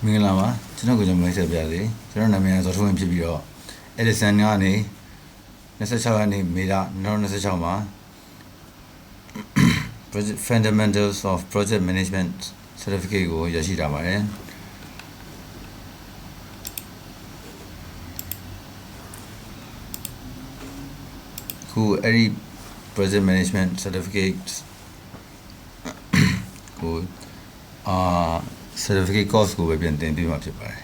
မင်္ဂလာပါကျွန်တော်ကိုကျွန်တော်မိတ်ဆက်ပြစေကျွန်တော်နာမည်ကဇော်ထွန်းဖြစ်ပြီးတော့ Edison ကနေ26ရက်နေ့မေလ2026မှာ Fundamentals of Project Management Certificate ကိုရရှိတာပါတယ်ခုအဲ့ဒီ Project Management Certificate ကိုcertificate course ကိုပဲပြန်တင်ပြမှာဖြစ်ပါတယ်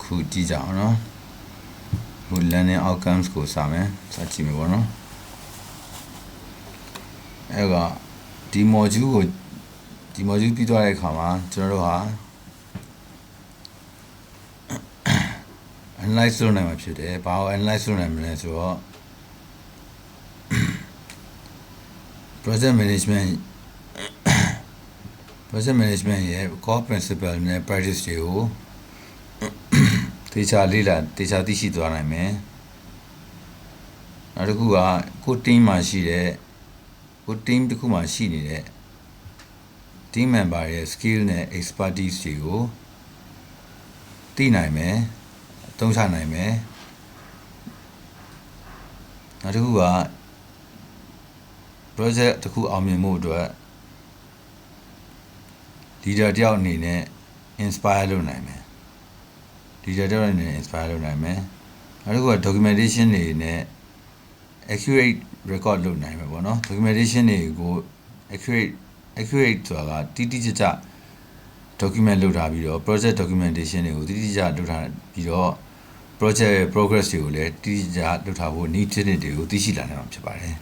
ခုကြည့်ကြအောင်နော်ခု learning outcomes ကိုစမယ်စကြည့်မယ်ပေါ့နော်အဲ့ကဒီ module ပြီးသွားတဲ့အခါမှာကျွန်တော်တို့ဟာ analyze လုပ်နိုင်မှာဖြစ်တယ်ဘာလို့ analyze လုပ်နိုင်မလဲဆိုတော့ project management ရဲ့ core principle နဲ့ practice တွေကိုတေချာလေ့လာတေချာသိရှိသွားနိုင်မယ်နောက်တစ်ခုကကို team မှာရှိတဲ့ကို team တစ်ခုမှာရှိနေတဲ့ team member ရဲ့ skill နဲ့ expertise တွေကိုသိနိုင်မယ်အသုံးချနိုင်မယ်နောက်တစ်ခုက project တစ်ခုအောင်မြင်မှုအတွက် leader တယောက်အနေနဲ့ inspire လုပ်နိုင်မယ် leader တယောက်အနေနဲ့ inspire လုပ်နိုင်မယ်နောက်တစ်ခုက documentation တွေနဲ့ accurate record လုပ်နိုင်မယ်ပေါ့နော် documentation တွေကို accurate ဆိုတာကတိတိကျကျ document လုပ်ထားပြီးတော့ project documentation တွေကိုတိတိကျကျလုပ်ထားပြီးတော့ project ရဲ့ progress တွေကိုလည်းတိတိကျကျလုပ်ထားဖို့ need တွေကိုသိရှိလာနိုင်မှာဖြစ်ပါတယ်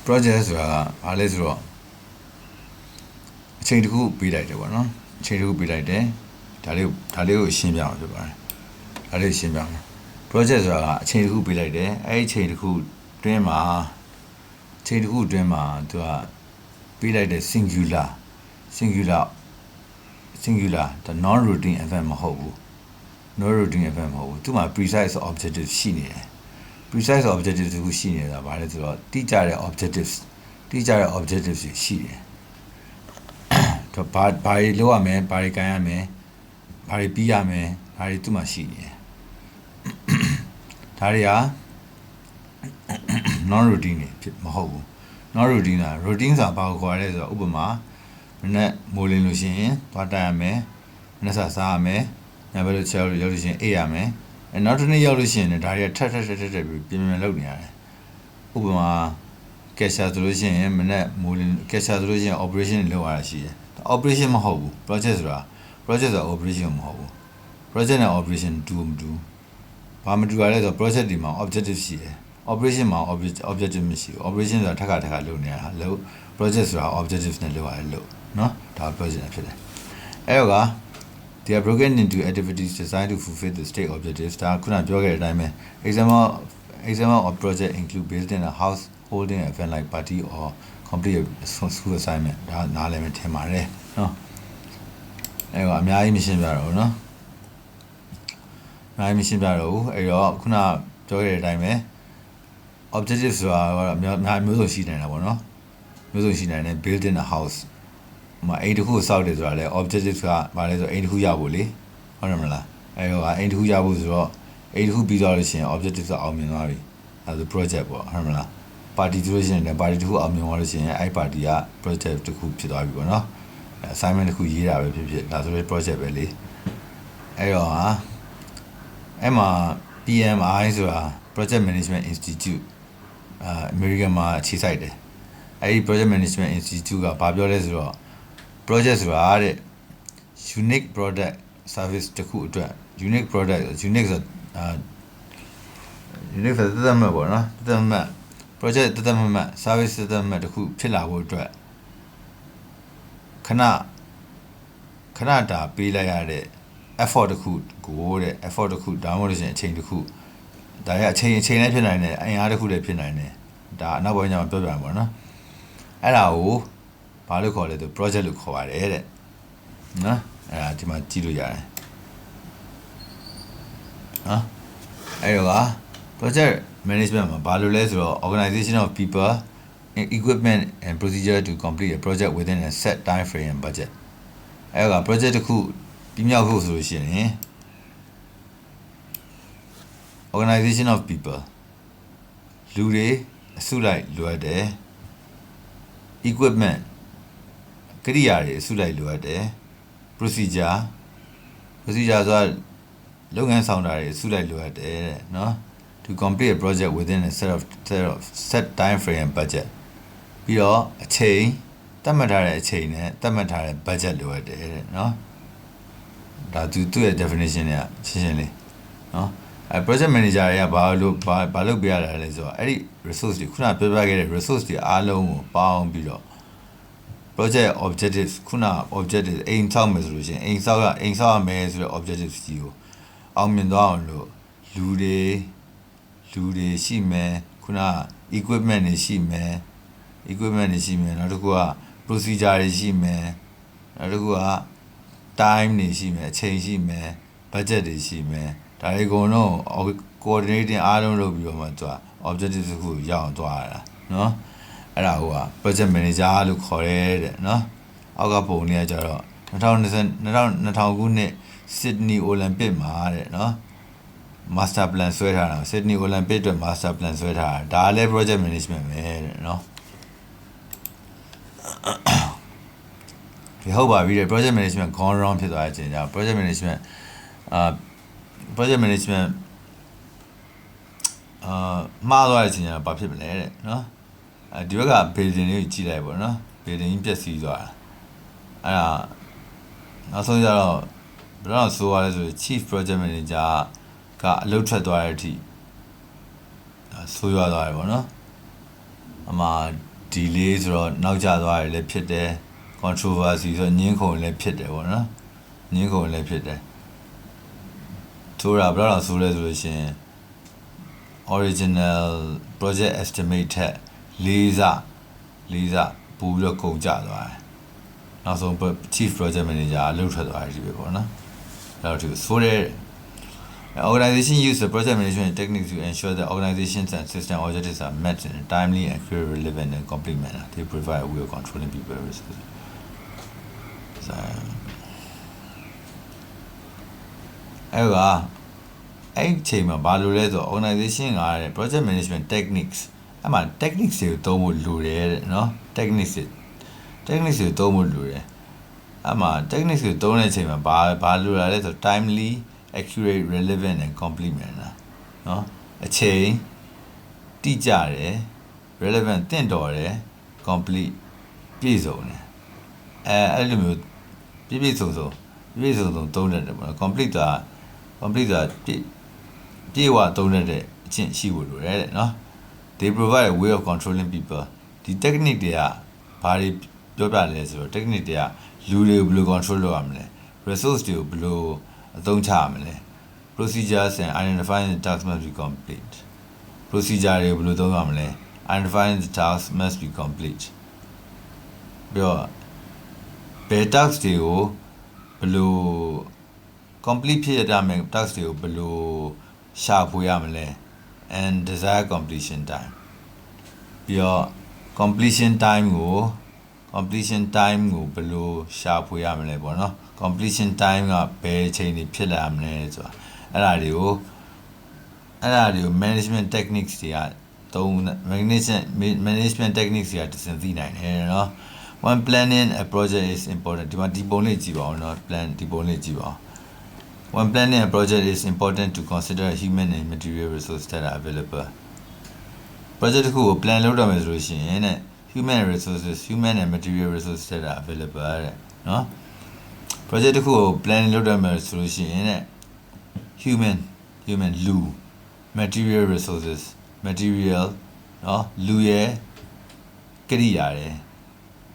project ဆိုတာဘာလဲဆိုတော့အချိန်တစ်ခုပေးလိုက်တယ်ပေါ့နော်အချိန်တစ်ခုပေးလိုက်တယ်ဒါလေးကိုရှင်းပြအောင်ဖြစ်ပါတယ်ဒါလေးရှင်းပြအောင် project ဆိုတာကအချိန်တစ်ခုပေးလိုက်တယ်အဲ့ဒီအချိန်တစ်ခုတွင်းမှာသူကပေးလိုက်တဲ့ singular the non routine event မဟုတ်ဘူး သူ့မှာ precise objective ရှိနေတယ် precise objective တခုရှိနေတာဗါလဲဆိုတော့တိကျတဲ့ objectives တွေရှိတယ်တော့ဘာတွေလုပ်ရမလဲဘာတွေကန်ရမလဲဘာတွေပြီးရမလဲဘာတွေသူ့မှာရှိနေတယ်ဒါတွေက non routine တွေဖြစ်မဟုတ်ဘူး non routine က routine ဆိုတာဘာကိုခေါ်ရလဲဆိုတော့ဥပမာမနေ့မိုးလင်းလို့ရှိရင်သွားတက်ရမယ်မနေ့စားရမယ်ညဘက်လို့ချက်လို့ရှိရင်အိပ်ရမယ်နောက်တစ်နေ့ရောက်လို့ရှိရင်ဒါတွေကထပ်ပြီးပြင်လုပ်နေရတယ်ဥပမာကက်ရှာဆိုလို့ရှိရင်မနေ့မိုးလင်းကက်ရှာဆိုလို့ရှိရင် operation လုပ်ရတာရှိတယ် operation မဟုတ်ဘူး project ဆိုတာ operation မဟုတ်ဘူး project နဲ့ operation တူဘာမတူရလဲဆိုတော့ project ဒီမှာ objective ရှိတယ် operation မှာ objective မရှိဘူး operation ဆိုတာထပ်လုပ်နေရတာလို့ project ဆိုတာ objective နဲ့လုပ်ရတယ်လို့နော်ဒါ project ဖြစ်တယ်အဲ့တော့they are broken into activities designed to fulfill the state objectives ဒါခုနပြောခဲ့တဲ့အတိုင်းပဲ example of project include building a house holding an event like party or complete a school assignment ဒါနားလည်မယ်ထင်ပါတယ်နော်အဲ့တော့အများကြီးမရှင်းပြတော့ဘူးနော်အများကြီးမရှင်းပြတော့ဘူးအဲ့တော့ခုနပြောခဲ့တဲ့အတိုင်းပဲ objective ဆိုတာကအများမျိုးစုံရှိနေတာပေါ့နော်မျိုးစုံရှိနေတယ် building a houseအိမ်တစ်ခုစောက်တယ်ဆိုတာလေ objective ကဘာလဲဆိုအိမ်တစ်ခုရဖို့လေဟုတ်တယ်မလားအဲ့တော့အိမ်တစ်ခုရဖို့ဆိုတော့အိမ်တစ်ခုပြီးသွားလို့ရှိရင် objective ကအောင်မြင်သွားပြီအဲဒါ project ပေါ့ဟုတ်မလား party ဆိုလို့ရှိရင်လည်း party တစ်ခုအောင်မြင်သွားလို့ရှိရင်အဲ့ party က project တစ်ခုဖြစ်သွားပြီပေါ့နော် assignment တစ်ခုရေးတာပဲဖြစ်ဒါဆိုရင် project ပဲလေအဲ့တော့အဲ့မှာ PMI ဆိုတာ Project Management Institute American မှာအခြေစိုက်တယ်အဲ့ဒီ Project Management Institute ကဘာပြောလဲဆိုတော့project ဆိုတာတဲ့ unique product service တခုအတွက် unique product unique ဆိုunique ဆိုတဲ့မှာပေါ့နော်တဲ့မှာ project တဲ့မှာ service တဲ့မှာတခုဖြစ်လာဖို့အတွက်ခဏတာပေးလိုက်ရတဲ့ effort တခုကိုတဲ့ effort တခုဒါမှမဟုတ်ရှင်အချိန်တခုဒါရအချိန်လည်းဖြစ်နိုင်တယ်အင်အားတခုလည်းဖြစ်နိုင်တယ်ဒါအနောက်ဘက်ညမှာပြောပြမှာပေါ့နော်အဲ့ဒါကိုဘာလို့ခေါ်လဲဆို project လို့ခေါ်ပါတယ်တဲ့နော်အဲ့ဒါဒီမှာကြည့်လို့ရတယ်နော်အဲ့တော့ project management မှာဘာလို့လဲဆိုတော့ organization of people equipment and procedure to complete a project within a set time frame and budget အဲ့က project တစ်ခုပြီးမြောက်ဖို့ဆိုလို့ရှိရင် organization of people လူတွေအစုလိုက်လိုအပ်တယ် equipment ကိရိယာတွေအစုလိုက်လိုအပ်တယ် procedure ဆိုတာလုပ်ငန်းဆောင်တာတွေအစုလိုက်လိုအပ်တယ်တဲ့နော် to complete a project within a set time frame and budget ပြီးတော့အချိန်သတ်မှတ်ထားတဲ့အချိန်နဲ့သတ်မှတ်ထားတဲ့ budget လိုအပ်တယ်တဲ့နော်ဒါသူ့ရဲ့ definition เนี่ยရှင်းလေးနော်အဲ project manager တွေကဘာလုပ်ပြရတာလဲဆိုတော့အဲ့ဒီ resource တွေခုနပြောပြခဲ့တဲ့ resource တွေအားလုံးကိုပေါင်းပြီးတော့ project objectives ခုန objectives အိမ်ဆောက်မယ်ဆိုလို့ရှိရင်အိမ်ဆောက်ရမယ်ဆိုတဲ့ objectives ကြီးကိုအောင်မြင်သွားအောင်လို့လူတွေရှိမယ်ခုန equipment တွေရှိမယ်နောက်တစ်ခုက procedure တွေရှိမယ်နောက်တစ်ခုက time တွေရှိမယ်အချိန်ရှိမယ် budget တွေရှိမယ်ဒါတွေအကုန်လုံး coordinating အားလုံးလုပ်ပြီးတော့မှသူက objective တစ်ခုရအောင်သွားရတာနော်အဲ့ဒါဟိုက project manager လို့ခေါ်ရဲတဲ့နော်အောက်ကပုံလေးကကြတော့2000ခုနှစ် Sydney Olympic မှာတဲ့နော် master plan ဆွဲထားတာ Sydney Olympic အတွက် master plan ဆွဲထားတာဒါလည်း project management ပဲတဲ့နော်ဒီဟုတ်ပါပြီတဲ့ project management gone wrong ဖြစ်သွားတဲ့အချိန်ကျ project management မှားသွားတဲ့အချိန်ကျတော့ဘာဖြစ်မလဲတဲ့နော်ဒီဘက်က building လေးကိုကြည့်လိုက်ပေါ့နော် building ကြီးပျက်စီးသွားတာအဲ့ဒါနောက်ဆုံးကျတော့ဘယ်တော့ဆိုရလဲဆိုရင် chief project manager ကအလုပ်ထွက်သွားတဲ့အထိဆိုးရွားသွားတယ်ပေါ့နော်အမှ delay ဆိုတော့နောက်ကျသွားတယ်လည်းဖြစ်တယ် controversy ဆိုတော့ညှင်းခုန်လည်းဖြစ်တယ်ပေါ့နော်ညှင်းခုန်လည်းဖြစ်တယ်ဆိုတာဘယ်တော့ဆိုလဲဆိုလို့ရှိရင် original project estimate ထက်လေးစားပို့ပြီးတော့ကုန်ကျသွားတယ်နောက်ဆုံး chief project manager အလုပ်ထွက်သွားတယ်ဒီပဲပေါ့နော်အဲ့တော့ဒီဆိုတဲ့ organization use the project management techniques to ensure that organizations and system objectives are met in a timely, accurate, relevant and complete manner. They provide a way of controlling people resources. So အဲ့ချိန်မှာဘာလို့လဲဆိုတော့ organization က project management techniques အဲ့မှာ techniques တွေကိုသုံးဖို့လိုတယ်တဲ့နော် techniques တွေသုံးဖို့လိုတယ်အဲ့မှာ techniques တွေသုံးတဲ့အချိန်မှာဘာလိုလာလဲဆိုတော့ timely, accurate, relevant and complete manner နော်အချိန်တိကျတယ် relevant တင့်တော်တယ် complete ပြည့်စုံတယ်အဲ့လိုမျိုးပြည့်စုံသုံးတတ်တယ်ပေါ့နော် complete တာပြေဝသုံးတတ်တဲ့အချင်းရှိဖို့လိုတယ်တဲ့နော် they provide a way of controlling people ဒီ technique တွေကဘာတွေပြောပြလဲဆိုတော့ technique တွေကလူတွေကိုဘယ်လို control လုပ်ရမလဲ resource တွေကိုဘယ်လိုအသုံးချရမလဲ procedures and identifying the tasks must be complete procedure တွေဘယ်လိုသုံးရမလဲ identifying the tasks must be complete ပြီးတော့ဘယ် task တွေကိုဘယ်လို complete ဖြစ်ရမယ် task တွေကိုဘယ်လိုရှာဖွေရမလဲ and desired completion time ပြီးတော့ completion time ကိုဘယ်လိုရှာဖွေရမလဲပေါ့နော် completion time ကဘယ်အချိန်တွေဖြစ်လာမလဲဆိုတာအဲ့ဒါတွေကို management techniques တွေကmanagement techniques တွေကတစင်သိနိုင်တယ်နော် when planning a project is important ဒီပုံလေးကြည့်ပါဦးနော် ဒီပုံလေးကြည့်ပါဦး when planning a project is important to consider human and material resources that are available project တစ်ခုကို plan လုပ်ရမယ်ဆိုလို့ရှိရင်တဲ့ human and material resources that are available တဲ့နော် project တစ်ခုကို plan လုပ်ရမယ်ဆိုလို့ရှိရင်တဲ့ human လူ material resources material နော်လူရဲ့ကိရိယာရဲ့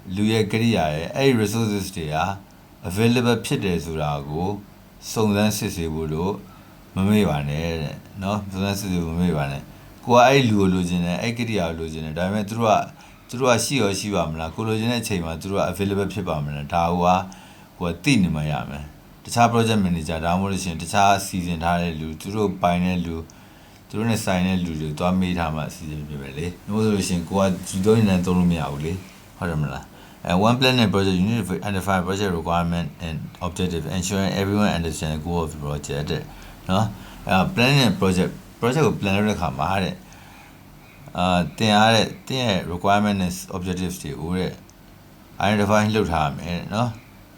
အဲ့ဒီ resources တွေက available ဖြစ်တယ်ဆိုတာကိုစုံစမ်းစစ်ဆေးဖို့လို့မမေ့ပါနဲ့တဲ့နော်စုံစမ်းစစ်ဆေးဖို့မမေ့ပါနဲ့ကိုကအဲ့လူကိုလိုချင်တယ်အဲ့ကိရိယာကိုလိုချင်တယ်ဒါပေမဲ့သူတို့ကရှိပါမလားကိုလိုချင်တဲ့အချိန်မှာသူတို့က available ဖြစ်ပါမလားဒါကိုကသိနေမှရမယ်တခြား project manager ဒါမှမဟုတ်လို့ရှိရင်တခြားစီစဉ်ထားတဲ့လူသူတို့ပိုင်တဲ့လူ သူတို့နဲ့ဆိုင်တဲ့လူတွေသွားမေးထားမှအစီအစဉ်ဖြစ်ပဲလေ။လို့ဆိုလို့ရှိရင်ကိုကဒီတော့နေသုံးလို့မရဘူးလေ။ဟုတ်တယ်မလား။ one planet project you need to identify project requirement and objective ensuring everyone understand the goal of the project တဲ့နော်။ planet project ကို plan လုပ်တဲ့အခါမှာတဲ့တင်ရတဲ့တင်ရဲ့ requirement and objectives တွေကိုတဲ့ identify လုပ်ထားရမယ်နော်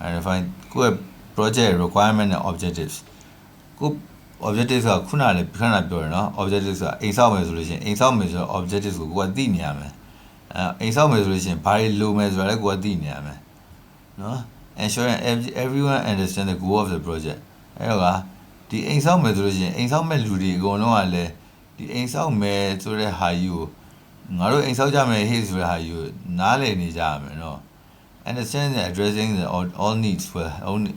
identify ကိုယ့် project requirement and objectives ကို objectives ကခုနလည်းခဏပြောရနော် objectives ကအိမ်ဆောက်မယ်ဆိုလို့ရှိရင်အိမ်ဆောက်မယ်ဆိုတော့ objectives ကိုကိုယ်ကသိနေရမယ်အိမ်ဆောက်မယ်ဆိုလို့ရှိရင်ဘာတွေလိုမယ်ဆိုတာလည်းကိုယ်ကသိနေရမယ်နော် ensuring everyone understand the goal of the project အဲ့တော့ကဒီအိမ်ဆောက်မယ်ဆိုလို့ရှိရင်အိမ်ဆောက်မဲ့လူတွေအကုန်လုံးကလည်းဒီအိမ်ဆောက်မယ်ဆိုတဲ့ဟာကြီးကိုငါတို့အိမ်ဆောက်ကြမယ်ဟေ့ဆိုတဲ့ဟာကြီးကိုနားလည်နေကြရမယ်နော် understand that addressing all needs will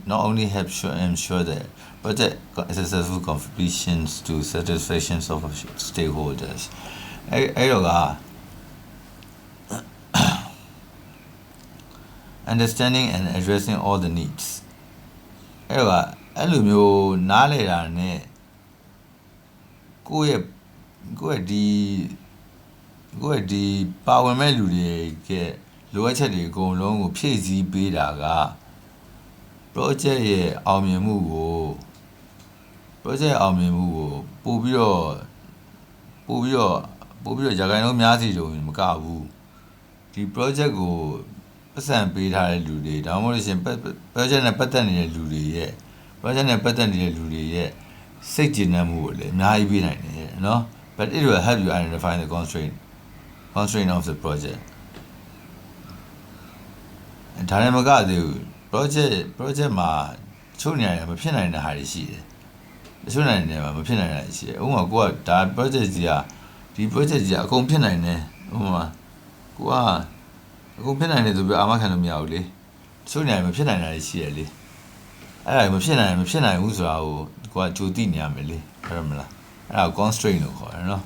not only help ensure that project successful completions to satisfaction of stakeholders အဲ့တော့က understanding and addressing all the needs အဲ့တော့အဲ့လိုမျိုးနားလည်တာနဲ့ကိုယ့်ရဲ့ဒီပါဝင်မဲ့လူတွေကလိုအပ်ချက်တွေအကုန်လုံးကိုဖြည့်ဆည်းပေးတာက project ရဲ့အောင်မြင်မှုကိုပို့ပြီးတော့ဂျာကိုင်လုံးများစီတုံမကဘူးဒီ project ကိုပတ်စံပေးထားတဲ့လူတွေဒါမှမဟုတ်လို့ရှင် project နဲ့ပတ်သက်နေတဲ့လူတွေရဲ့ စိတ်ကြည်နပ်မှုကိုလည်းအများကြီးပေးနိုင်တယ်เนาะ but it will help you identify the constraint of the project ဒါနဲ့မကသေးဘူး project မှာချုပ်နေရတယ်မဖြစ်နိုင်တဲ့ဟာတွေရှိတယ်တချို့နိုင်တယ်မှာမဖြစ်နိုင်တာရှိတယ်ဥပမာကိုကဒါ project ကြီးကအကုန်ဖြစ်နိုင်တယ်ဥပမာကိုကအကုန်ဖြစ်နိုင်တယ်ဆိုပြီးအာမခံလို့မရဘူးလေတချို့နေရာမဖြစ်နိုင်တာရှိရလေအဲ့ဒါမဖြစ်နိုင်ဘူးဆိုတာကိုကကြိုသိနေရမယ်လေဟုတ်တယ်မလားအဲ့ဒါ constraint လို့ခေါ်တယ်နော်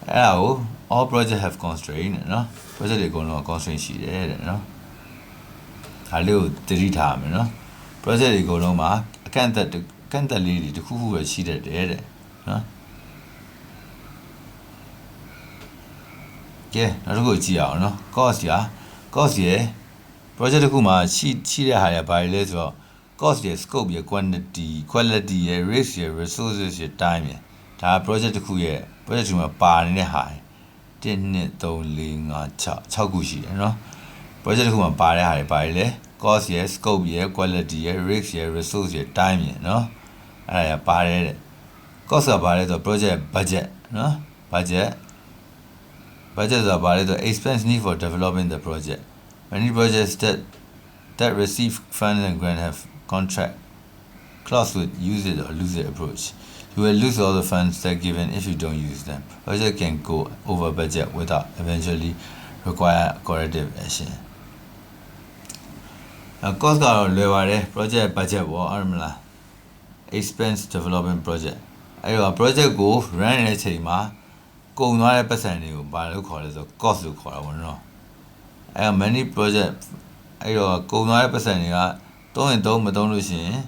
အဲ့ဒါကို all project have constraint နော် project တွေအကုန်လုံး constraint ရှိတယ်တဲ့နော်ဒါလေးကိုသတိထားမယ်နော် project တွေအကုန်လုံးမှာအကန့်အသတ်လေးတွေတစ်ခုခုပဲရှိတတ်တယ်တဲ့နော်ကဲနောက်တစ်ခုကြည့်အောင်နော် cost ရ project တစ်ခုမှာရှိတဲ့ဟာရဘာလဲဆိုတော့ cost ရ scope ရ quality ရ risk ရ resources ရ time ရဒါ project တစ်ခုရဲ့ project မှာပါနေတဲ့ဟာ1 2 3 4 5 6ခုရှိတယ်နော် project တစ်ခုမှာပါတဲ့ဟာတွေဘာလဲ cost ရ scope ရ quality ရ risk ရ resource ရ time ရနော်အဲ့ဒါပါတယ်တဲ့ cost ကဘာလဲဆိုတော့ project budget နော် budget ဆိုတာဘာလဲဆိုတော့ expense need for developing the project many projects that receive funds and grant have contract clause with use it or lose it approach you will lose all the funds that given if you don't use them project can go over budget without eventually require corrective action cost ကတော့လွယ်ပါတယ် project budget ပေါ့အဲ့မလား expense development project အဲ့တော့ project ကို run နေတဲ့ချိန်မှာကုန်သွားတဲ့ပတ်စံတွေကိုဘာလို့ခေါ်လဲဆိုတော့ cost လို့ခေါ်တာပေါ့နော်အဲ့ many project အဲ့တော့ကုန်သွားတဲ့ပတ်စံတွေကသုံးရင်သုံးမသုံးလို့ရှိရင်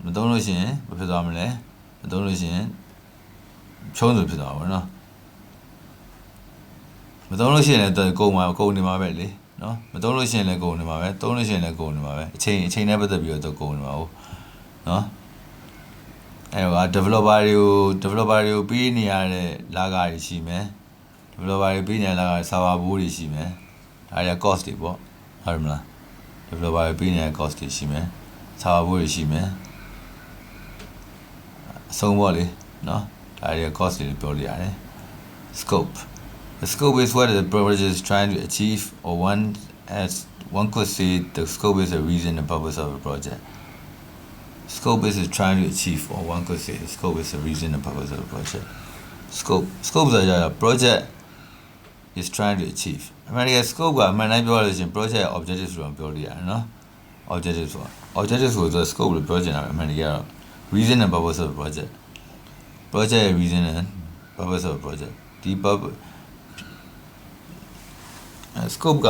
ဘာဖြစ်သွားမလဲမသုံးလို့ရှိရင်ချုံးလို့ဖြစ်သွားပါဘောနော်မသုံးလို့ရှိရင်လည်းကုန်နေမှာပဲလေနော်မသုံးလို့ရှိရင်လည်းကုန်နေမှာပဲသုံးလို့ရှိရင်လည်းကုန်နေမှာပဲအချိန်နဲ့ပတ်သက်ပြီးတော့ကုန်နေမှာဟုတ်နော်အဲ့တော့ developer တွေကိုပေးနေရတဲ့လာကားတွေရှိမယ် developer တွေပေးနေရတဲ့လာကား server ဘိုးတွေရှိမယ်ဒါတွေက cost တွေပေါ့ဟုတ်မလား developer တွေပေးနေတဲ့ cost တွေရှိမယ် server ဘိုးတွေရှိမယ်အဆုံးပေါ့လေနော်ဒါတွေက cost တွေပြောလို့ရတယ် scope the scope is what the project is trying to achieve or one could say the scope is the reason and purpose of a project scope is trying to achieve or one could say the scope is the reason and purpose of the project scope ဆိုတာကြတော့ project is trying to achieve အမှန်တကယ် scope ကအမှန်တိုင်းပြောရလို့ရှိရင် project objective ဆိုတာပြောလို့ရတယ်နော် objective ဆိုတာ objective ဆိုတော့ scope လို့ပြောချင်တာပဲအမှန်တကယ်ကတော့ reason and purpose of the project reason and purpose of the project ဒီ purpose scope က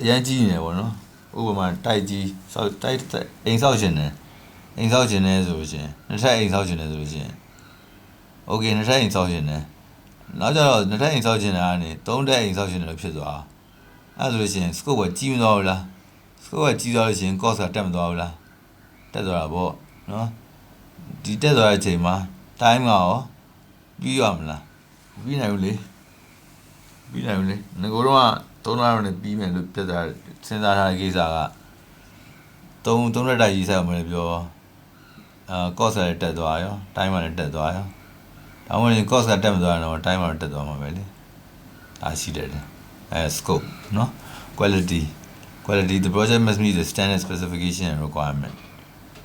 အရင်ကြီးနေတယ်ပေါ့နော်ဥပမာတိုက်ကြီးစောက်တိုက်အိမ်ဆောက်ရှင်တယ် အိမ်ဆောက်ခြင်းနဲ့ဆိုလို့ရှိရင်နှစ်ထပ်အိမ်ဆောက်ခြင်းနဲ့ဆိုလို့ရှိရင်โอเคနှစ်ထပ်အိမ်ဆောက်ခြင်းနဲ့နောက်ကျတော့နှစ်ထပ်အိမ်ဆောက်ခြင်းနဲ့ကနေသုံးထပ်အိမ်ဆောက်ခြင်းနဲ့ဖြစ်သွားအဲ့ဆိုလို့ရှိရင် scope ကကြီးမသွားဘူးလား scope ကကြီးသွားလို့ရှိရင် cost ကတက်မသွားဘူးလားတက်သွားတာပေါ့နော်ဒီတက်သွားတဲ့အချိန်မှာ time ကရောပြီးရမလားပြီးနိုင်ဘူးလေပြီးနိုင်ဘူးလေငကိုတော့3လနဲ့ပြီးမယ်လို့ပြတ်သွားစဉ်းစားထားတဲ့ကိစ္စက3ရက်တိုက်ရေးဆိုင်အောင်လည်းပြောcost လည်းတက်သွားရော time လည်းတက်သွားရောဒါမှမဟုတ် cost ကတက်မသွားတော့ time လည်းတက်သွားမှာပဲလေအားရှိတယ်scope နော် quality the project must meet the standard specification and requirement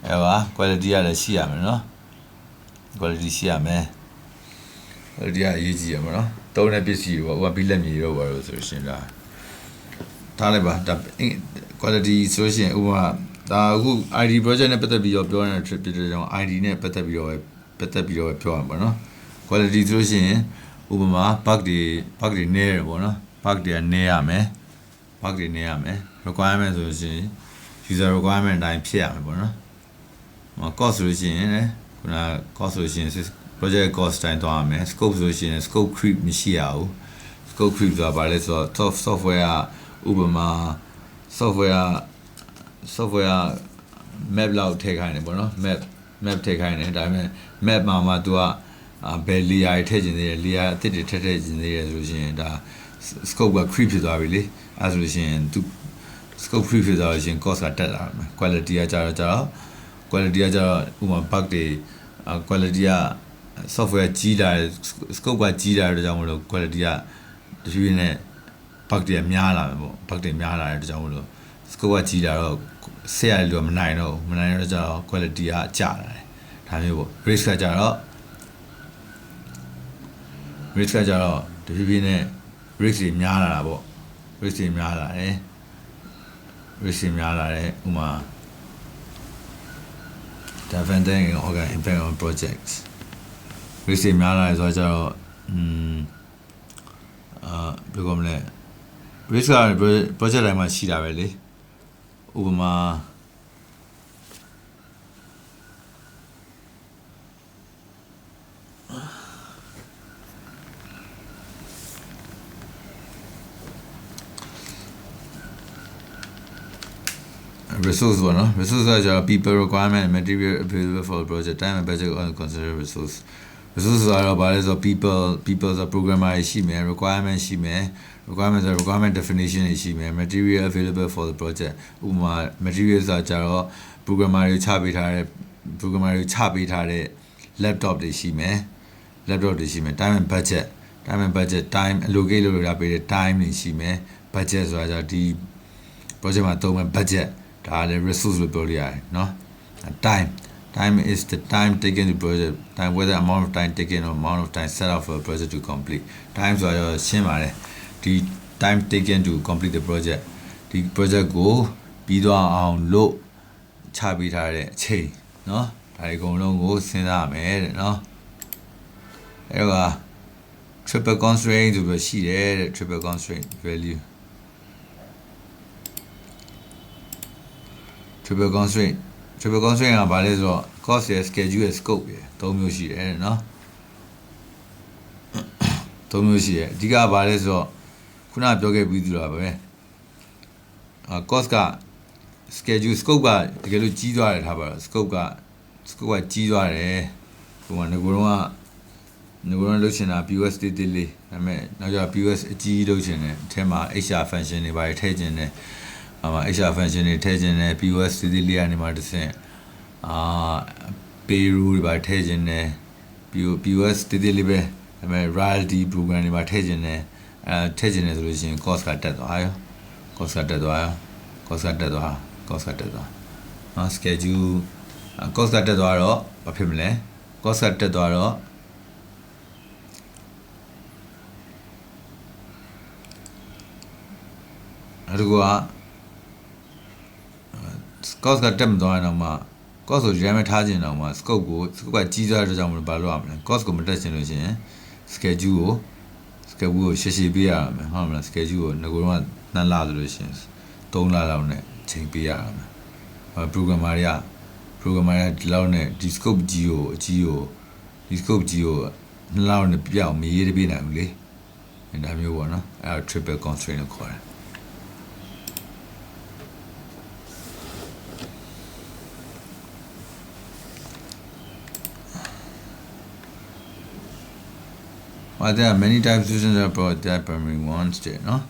အဲ့ပါ quality ကလည်းရှိရမယ်နော် quality ရှိရမယ် quality ကအရေးကြီးရမှာနော်သုံးတဲ့ပစ္စည်းတွေပေါ့ဟိုကဘီလက်မြေတော့ဘာလို့ဆိုရှင်ဒါထားလိုက်ပါဒါ quality ဆိုရှင်ဥပမာဒါအခု ID project နဲ့ပတ်သက်ပြီးတော့ပြောနေတဲ့ trip တဲ့ကြောင့် ID နဲ့ပတ်သက်ပြီးတော့ပြောရမှာပေါ့နော် quality ဆိုရှင်ဥပမာ bug တွေနည်းတယ်ပေါ့နော် bug တွေကနည်းရမယ် requirement ဆိုရှင် user requirement အတိုင်းဖြစ်ရမယ်ပေါ့နော်cost ဆိုလို့ရှိရင်လည်းခုန cost ဆိုလို့ရှိရင် project cost တိုင်းသွားရမယ် scope ဆိုလို့ရှိရင် scope creep မရှိရဘူး scope creep ဆိုတာဘာလဲဆိုတော့ software ကဥပမာ software map လောက်ထည့်ခိုင်းတယ်ပေါ့နော် map ထည့်ခိုင်းတယ်ဒါပေမဲ့ map မှာမှ तू ကဘယ် layer ထည့်ခြင်းသေးတယ် layer အသစ်တွေထည့်ခြင်းသေးတယ်ဆိုလို့ရှိရင်ဒါ scope က creep ဖြစ်သွားပြီလေအဲဆိုလို့ရှိရင် तू scope creep ဖြစ်သွားလို့ရှိရင် cost ကတက်လာမယ် quality ကကြတော့ quality ကကြတော့ဥပမာ bug တွေ quality က software ကြီးလာတယ် scope ကကြီးလာတဲ့ကြောင့်မလို့ quality ကတဖြည်းဖြည်းနဲ့ bug တွေများလာမယ်ပေါ့ bug တွေများလာတဲ့ကြောင့်မလို့ scope ကကြီးလာတော့ဆက်ရလို့မနိုင်တော့ကြတော့ quality ကကျလာတယ်ဒါမျိုးပေါ့ risk ကကြတော့တဖြည်းဖြည်းနဲ့ risk တွေများလာတာပေါ့ risk တွေများလာတယ်ဥပမာDeveloping organ impact on projects. Risk များလာတယ်ဆိုတော့ဘယ်လိုမလဲ risk က project တိုင်းမှာရှိတာပဲလေဥပမာ resource ပေါ့နော် resource ကကျတော့ people requirement and material available for the project time and budget on consider resource ကတော့ဘာလဲဆိုတော့ people ဆို programmer ရှိမယ် requirement ရှိမယ် requirement ဆို requirement definition တွေရှိမယ် material available for the project ဥပမာ material ဆိုကြတော့ programmer တွေချပေးထားတဲ့ laptop တွေရှိမယ် time and budget time allocate လုပ်ရပေးတဲ့ time တွေရှိမယ် budget ဆိုတာကြဒီ project မှာသုံးမဲ့ budget ဒါလည်း resource လို့ပြောလို့ရတယ်เนาะ time is the time taken to project time whether amount of time taken or amount of time set out for a project to complete time ဆိုတော့ရှင်းပါတယ်ဒီ time taken to complete the project ဒီ project ကိုပြီးသွားအောင်လို့ချပေးထားတဲ့အချိန်เนาะဒါတွေအကုန်လုံးကိုစဉ်းစားရမယ်တဲ့เนาะအဲ့တော့ triple constraint ဆိုပြီးရှိတယ်တဲ့ triple constraint value triple constraint ကဘာလဲဆိုတော့ cost ရယ် schedule ရယ် scope ရယ်၃မျိုးရှိတယ်เนาะ၃မျိုးရှိတယ်အဓိကဘာလဲဆိုတော့ခုနပြောခဲ့ပြီးသူလားပဲcost က schedule scope ကတကယ်လို့ကြီးသွားတယ်ထားပါတော့ scope ကကြီးသွားတယ်ဟိုမှာငကိုတော့လုပ်ချင်တာ POS တေးလေးဒါပေမဲ့နောက်ကျ POS အကြီးလုပ်ချင်တယ်အထက်မှာ HR function တွေပါထည့်ချင်တယ်HR function တွေထည့်ခြင်းနဲ့ POS စီစီလေးကနေမှတစ်ဆင့်payroll တွေပါထည့်ခြင်းနဲ့ POS တည်တည်လေးပဲဒါပေမဲ့ royalty program တွေပါထည့်ခြင်းနဲ့ထည့်ခြင်းနဲ့ဆိုလို့ရှိရင် cost ကတက်သွားရော schedule cost ကတက်သွားတော့ဘာဖြစ်မလဲ cost ကတက်သွားတော့အဲ့ဒါကcost ကတက်မသွားရင်တော့မှ cost ကိုရမ်းမထားခြင်းတော့မှ scope ကကြီးသွားတဲ့ကြောင့်မလို့ဘာလို့ရမလဲ cost ကိုမတက်ချင်လို့ရှိရင် schedule ကိုရှည်ရှည်ပေးရမယ်ဟုတ်မလား schedule ကိုငကိုတော့2လဆိုလို့ရှိရင်3လလောက်နဲ့ချိန်ပေးရမယ် programmer တွေက programmer ဒီလောက်နဲ့ဒီ scope ကြီးကိုဒီ scope ကြီးကိုနှစ်လောက်နဲ့ပြောင်းမရေးတပြည့်နိုင်ဘူးလေဒါမျိုးပေါ့နော်အဲ့ဒါ triple constraint လို့ခေါ်တယ်there are many types of solutions about that primary one state เนาะ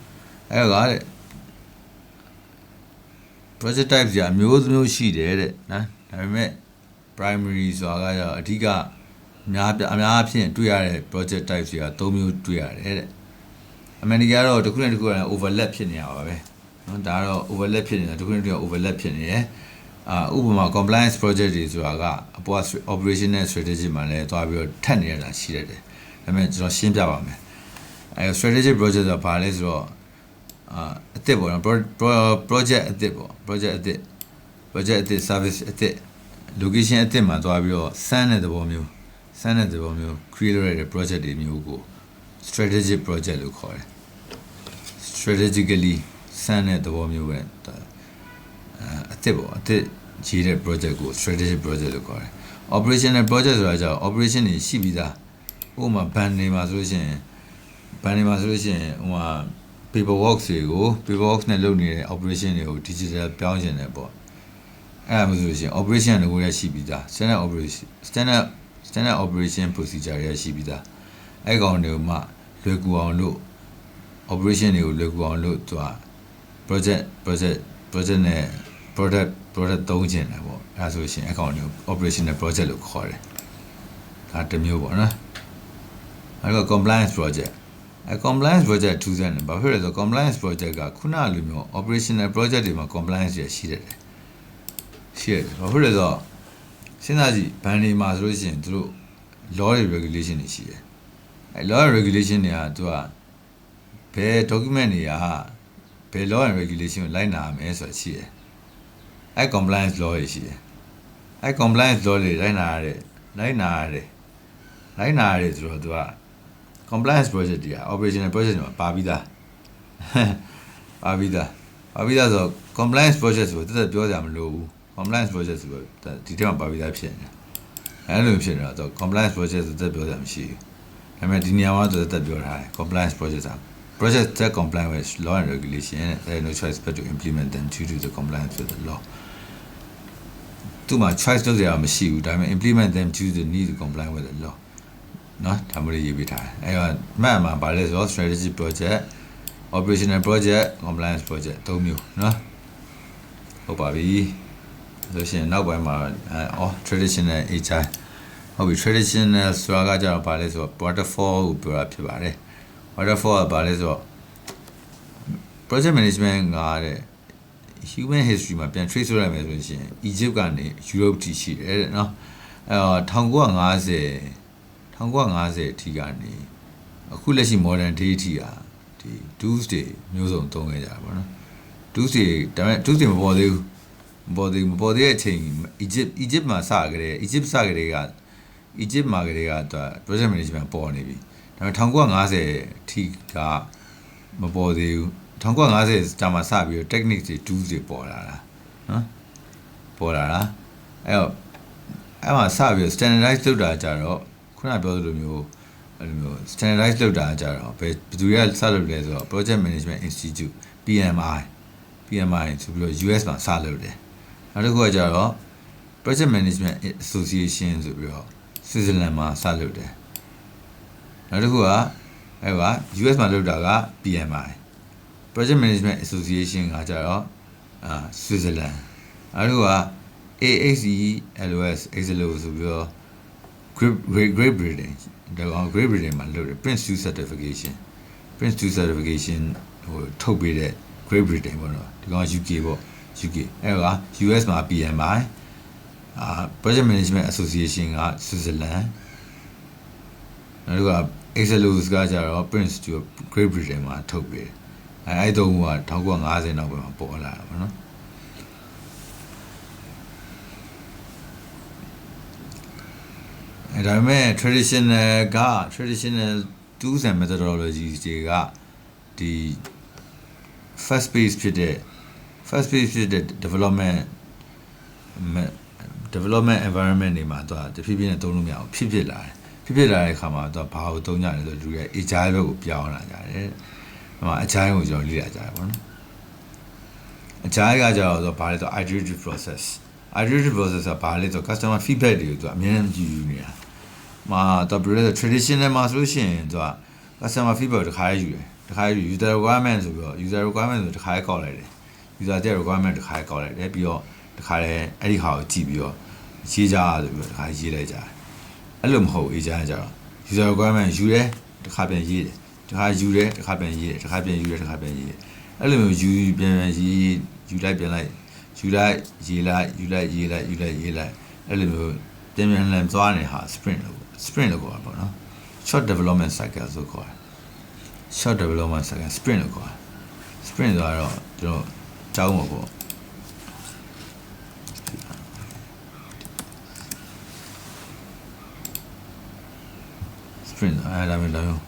အဲ့တော့တဲ့ project types ကြီးအမျိုးရှိတယ်တဲ့နော်ဒါပေမဲ့ primary ဆိုတာကအဓိကအများအဖြစ်တွေ့ရတဲ့ project types တွေက၃မျိုးတွေ့ရတယ်တဲ့အမှန်တကယ်တော့တစ်ခုနဲ့တစ်ခုက overlap ဖြစ်နေရပါပဲနော်ဒါကတော့ overlap ဖြစ်နေတာတစ်ခုနဲ့တစ်ခု overlap ဖြစ်နေတယ်ဥပမာ compliance project တွေဆိုတာကအပေါ် operational strategy မှာလည်းတွားပြီးတော့ထပ်နေရတာရှိတယ်ဒါပေမဲ့ကျွန်တော်ရှင်းပြပါမယ်အဲ strategic project ဆိုတာဘာလဲဆိုတော့အသစ်ပေါ့နော် project အသစ်ပေါ့ project အသစ် service အသစ် location အသစ်မှာတွားပြီးတော့စမ်းတဲ့သဘောမျိုး create လုပ်ရတဲ့ project တွေမျိုးကို strategic project လို့ခေါ်တယ် strategically စမ်းတဲ့သဘောမျိုးပဲအသစ်ပေါ့အသစ်ကြီးတဲ့ project ကို strategic project လို့ခေါ်တယ် operational project ဆိုတာကြောင့် operation တွေရှိပြီးသားဥပမာဘဏ်တွေမှာဆိုလို့ရှိရင်ဟိုမှာ paper work နဲ့လုပ်နေတဲ့ operation တွေကို digital ပြောင်းချင်တယ်ပေါ့အဲ့ဒါမျိုးဆိုလို့ရှိရင် operation တွေကိုရရှိပြီးသား standard operation procedure ရရှိပြီးသားအဲ့ကောင်တွေကိုမှလွယ်ကူအောင်လို့ operation တွေကိုလွယ်ကူအောင်လို့သူက project နဲ့ product သုံးချင်တယ်ပေါ့အဲ့ဒါဆိုလို့ရှိရင်အဲ့ကောင်တွေကို operational project လို့ခေါ်တယ်ဒါတစ်မျိုးပေါ့နော်အဲ့တော့ compliance project compliance project ထူးဆန်းတယ်ဘာဖြစ်လဲဆိုတော့ compliance project ကခုနလိုမျိုး operational project တွေမှာ compliance တွေရှိတယ်ဘာဖြစ်လဲဆိုတော့စဉ်းစားကြည့်ဘဏ်တွေမှာဆိုလို့ရှိရင်သူတို့ law တွေ regulation တွေရှိတယ်အဲ law and regulation တွေကသူကဘယ် document တွေကဘယ် law and regulation ကိုလိုက်နာရမယ်ဆိုတာရှိတယ်အဲ compliance law တွေရှိတယ်အဲ compliance law တွေလိုက်နာရတယ်ဆိုတော့သူကcompliance project တွေက operational project တွေမှာပါပြီးသားဆိုတော့ compliance project ဆိုတော့တက်ပြောကြမလို့ဘူး compliance project ဆိုတော့ဒီထဲမှာပါပြီးသားဖြစ်နေတယ်အဲ့လိုဖြစ်နေတာဆိုတော့ compliance project ဆိုတက်ပြောကြမရှိဘူးဒါပေမဲ့ဒီနေရာမှာဆိုတက်ပြောထားတယ် compliance project ဆိုတာ project that comply with law and regulation and there is no choice but to implement them due to the compliance with the law သူမှာ choice လုပ်ရမရှိဘူးဒါပေမဲ့ implement them due to the need to comply with the lawနော်ဒါမျိုးလေးရေးပေးထားတယ်အဲ့တော့မှတ်မှာပါလဲဆိုတော့ strategy project operational project compliance project ၃မျိုးနော်ဟုတ်ပါပြီဆိုရှင်နောက်ပိုင်းမှာtraditional HR ဟုတ်ပြီ traditional ဆိုတာကကြတော့ပါလဲဆိုတော့ waterfall ကိုပြောတာဖြစ်ပါတယ် waterfall ကပါလဲဆိုတော့ project management ကတဲ့ human history မှာပြန် trace လုပ်ရမယ်ဆိုရင် Egypt ကနေ Europe ထိရှိတယ်တဲ့နော်အဲ့တော့1950အထိကနေအခုလက်ရှိ modern day အထိကဒီ tools တွေမျိုးစုံသုံးခဲ့ကြတာပေါ့နော် tools တွေဒါပေမဲ့ tools တွေမပေါ်သေးတဲ့အချိန် Egypt မှာစကြတဲ့ Egypt မှာကလေးကသူ project management ပေါ်နေပြီဒါပေမဲ့1950အထိကမပေါ်သေးဘူး1950ကြာမှစပြီးတော့ techniques တွေ tools တွေပေါ်လာတာနော်ပေါ်လာတာအဲ့မှာစပြီး standardize လုပ်တာကြတော့ခုနပြောသလိုမျိုးအဲ့လိုမျိုး standardize လုပ်တာကြတော့ဘယ်သူတွေကစလုပ်လဲဆိုတော့ Project Management Institute PMI ဆိုပြီးတော့ US မှာစလုပ်တယ်နောက်တစ်ခုကကြတော့ Project Management Association ဆိုပြီးတော့ Switzerland မှာစလုပ်တယ်နောက်တစ်ခုကUS မှာလုပ်တာက PMI Project Management Association ကကြတော့Switzerland နောက်တစ်ခုက AXELOS ဆိုပြီးတော့Great Britain ဒါက Great Britain မှာလုပ်တယ် Prince 2 certification ဟိုထုတ်ပေးတဲ့ Great Britain ပေါ့နော်ဒီကောင် UK ပေါ့ UK အဲ့ဒါ US မှာ PMI Project Management Association က Switzerland နောက်တစ်ခုက AXELOS ကကြတော့ Prince 2 Great Britain မှာထုတ်ပေးတယ်အဲ့တုန်းက1950နောက်ပိုင်းမှာပေါ်လာတာပေါ့နော်ဒါပေမဲ့ traditional tools and methodologies တွေကဒီ first phase ဖြစ်တဲ့ development development environment တွေမှာသူကတဖြည်းဖြည်းနဲ့သုံးလို့မရအောင်ဖြစ်လာတယ်ဖြစ်လာတဲ့အခါမှာသူကဘာကိုသုံးကြလဲဆိုတော့လူရဲ့ agile ဘက်ကိုပြောင်းလာကြတယ်။ဟိုမှာ agile ကိုကျွန်တော်လေ့လာကြတယ်ပေါ့နော်။ agile ကကြတော့ဘာလဲဆိုတော့ iterative process ကဘာလဲဆိုတော့ customer feedback တွေကိုသူကအများကြီးယူနေတာ။မှာတော့ဘယ်လိုလဲဆို traditional မှာဆိုလို့ရှိရင်သူက customer feedback ကိုတစ်ခါယူတယ်။တစ်ခါယူ user requirement ဆိုပြီးတော့ user requirement ဆိုတစ်ခါကောက်လိုက်တယ် user တဲ့ requirement တစ်ခါကောက်လိုက်တယ်ပြီးတော့တစ်ခါလည်းအဲ့ဒီဟာကိုကြည့်ပြီးတော့ရေးကြဆိုပြီးတော့တစ်ခါရေးလိုက်ကြတယ်အဲ့လိုမဟုတ် agent ကြတော့ user requirement ယူတယ်တစ်ခါပြန်ရေးတယ်တစ်ခါယူတယ်တစ်ခါပြန်ရေးတယ်တစ်ခါပြန်ယူတယ်တစ်ခါပြန်ရေးတယ်အဲ့လိုမျိုးယူပြန်ရေးယူလိုက်ပြန်လိုက်ယူလိုက်ရေးလိုက်ယူလိုက်ရေးလိုက်ယူလိုက်ရေးလိုက်အဲ့လိုမျိုးပြန်ပြန်လှန်သွားနေဟာ sprint လို့ခေါ်တာပေါ့နော် short development cycle ဆိုခေါ်တယ် short development cycle sprint လို့ခေါ်တယ် sprint ဆိုတော့ကျွန်တော်ကြောင်းမှာပေါ့sprint အဲ့ဒါမျိုး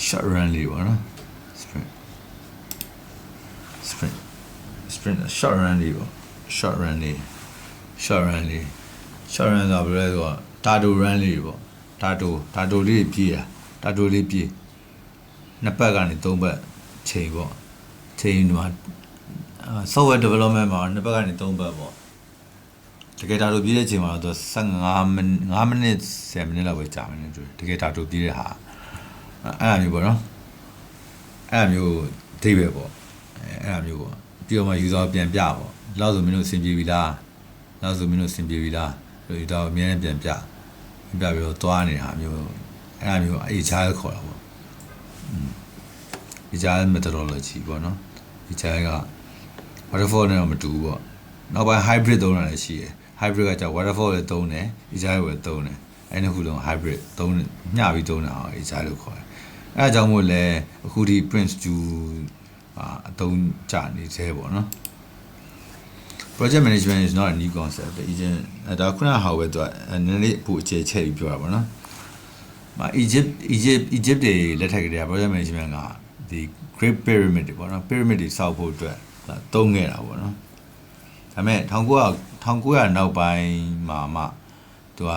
short run လေးပေါ့နော် sprint short run လေးပေါ့ short run ဆိုဘယ်လိုလဲဆိုတော့တာတို run လေးပေါ့တာတိုလေးပြေးတာတာတိုလေးပြေးနှစ်ပတ်ကနေသုံးပတ်ချိန်ပေါ့ချိန်ဒီမှာ software development မှာနှစ်ပတ်ကနေသုံးပတ်ပေါ့တကယ်တာတိုပြေးတဲ့ချိန်မှာတော့15မိနစ်10မိနစ်လောက်ပဲကြာမယ်တူတကယ်တာတိုပြေးတဲ့ဟာအဲ့လိုမျိုးပေါ့နော်အဲ့လိုမျိုးဒိတ်ပဲပေါ့အဲ့လိုမျိုးပေါ့ပြီးတော့မှ user ပြန်ပြပေါ့လောက်ဆိုမင်းတို့အဆင်ပြေပြီလားလောက်ဆိုမင်းတို့အဆင်ပြေပြီလားလို့ user အများနဲ့ပြန်ပြပြီးတော့သွားနေတာမျိုးအဲ့လိုမျိုး agile ခေါ်တာပေါ့agile methodology ပေါ့နော် agile က waterfall နဲ့တော့မတူဘူးပေါ့နောက်ပိုင်း hybrid သုံးတာလည်းရှိတယ် hybrid ကကြာ waterfall လည်းသုံးတယ် agile ကိုလည်းသုံးတယ်အဲ့နှစ်ခုလုံး hybrid သုံးညှပြီးသုံးတာအောင် agile လို့ခေါ်တယ်အဲ့ဒါကြောင့်မို့လဲအခုဒီ Prince 2အသုံးချနေသေးပေါ့နော် project management is not a new concept ဒါခုနဟာပဲသူကနည်းနည်းပိုအခြေချက်ပြီးပြောတာပေါ့နော်Egypt တွေလက်ထက်ကတည်းက project management ကဒီ Great Pyramid တွေပေါ့နော် pyramid တွေစောက်ဖို့အတွက်သုံးခဲ့တာပေါ့နော်ဒါပေမဲ့1900နောက်ပိုင်းမှာမှသူက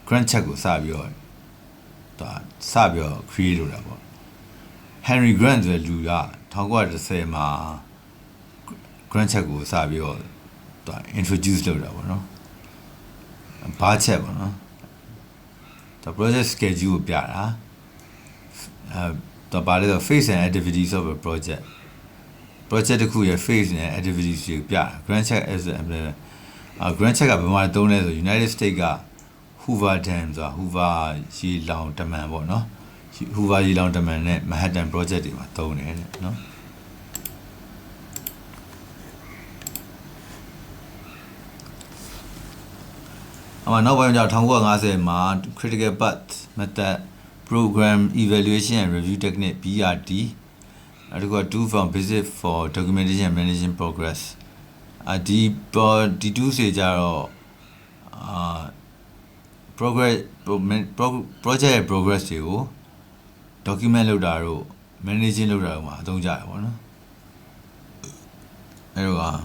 grant check ကိုစပြီးတော့ create လုပ်တာပေါ့ Henry Grant ဆိုတဲ့လူက1910မှာ grant check ကိုစပြီးတော့သူ introduce လုပ်တာပေါ့နော်ဘာချက်ပေါ့နော်the project schedule ကိုပြတာတော့ပါလေတော့ phase and activities of a project တစ်ခုရဲ့ phase နဲ့ activities ကိုပြတာ grant check as grant check ကဘယ်မှာသုံးလဲဆို United States က Hoover Dam ဆိုတာ Hoover ရေလောင်တမန်ပေါ့နော် Hoover ရေလောင်တမန်နဲ့ Manhattan project တွေမှာသုံးတယ်တဲ့နော်နောက်ပိုင်းကျတော့1950မှာ critical path method program evaluation and review technique BRT အဲ့ဒါက do from basic for documentation and managing progress ဒီ tools တွေကြတော့project progress တွေကို document လုပ်တာတို့ managing လုပ်တာတို့မှာအသုံးကျတယ်ပေါ့နော်အဲ့တော့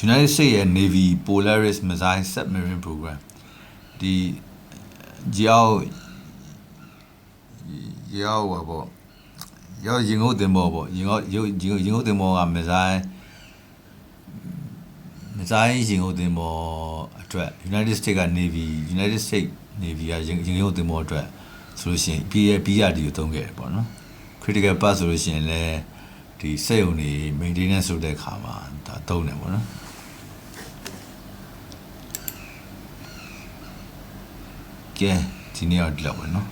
United States ရဲ့ Navy Polaris Missile Submarine Program ဒီရောက်ပေါ့ရောက်ရင်ငုတ်တင်ပေါ်ပေါ့ရင်ငုတ်တင်ပေါ်က missile ရင်ငုတ်တင်ပေါ်အတွက် United States က Navy ကရင်ငုတ်တင်ပေါ်အတွက်ဆိုလို့ရှိရင် BRD ကိုသုံးခဲ့တယ်ပေါ့နော် critical path ဆိုလို့ရှိရင်လည်းဒီစက်ရုံတွေ maintenance လုပ်တဲ့အခါမှာဒါသုံးတယ်ပေါ့နော်ကဲဒီနေ့တော့ဒီလောက်ပဲเนาะ